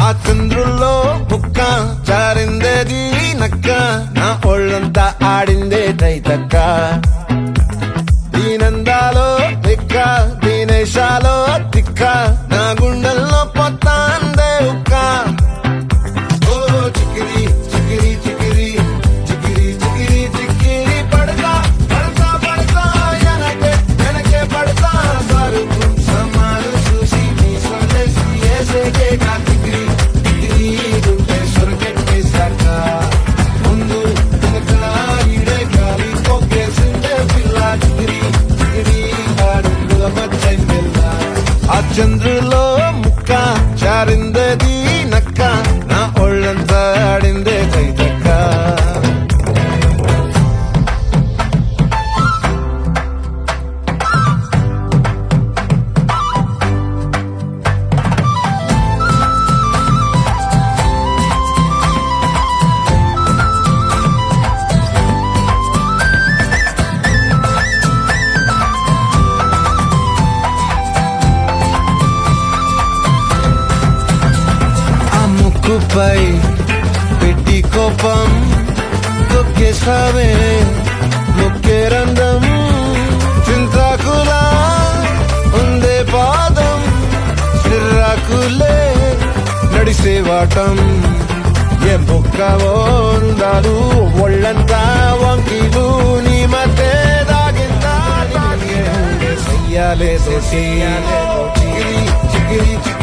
ఆ చంద్రుల్లో బుక్క జారిందేది నక్క నా ఒళ్ళంతా ఆడిందే తైతక్క దీనందాలో తిక్క దీనేశాలో తిక్క నా గుండెల్లో పొత్తాందే ఉక్క ఓ చికిరి చికిరి చికిరి చికిరి చికిరి చికిరి పడతా పడతా పడతా వెనకే పడతా సరుకు సమాలు చూసి నీ సొల్లేసి ఏసేకే కా చికిరి చికిరి గుండె సొరకెట్టేశాక ముందు వెనక ఈడే గాలి కొక్కేసిందే పిల్ల చికిరి చికిరి ఆడుగుల మచ్చైందెల్ల ఆ చంద్రులో ముక్క జారిందేది నక్క నా ఒళ్ళంతా ఆడిందే తైతక్క ముక్కుపై పెట్టి కోపం తొక్కేసావే ముక్కే రంధం చింతాకులా ఉందే పాదం చిర్రాకులే నడిసేవాటం ఏ బొక్కవో ఉండాలు ఒళ్ళంతా వంకీలు నీ మధ్య దాగిందా చెయ్యాలే చికిరి చికిరి చికిరి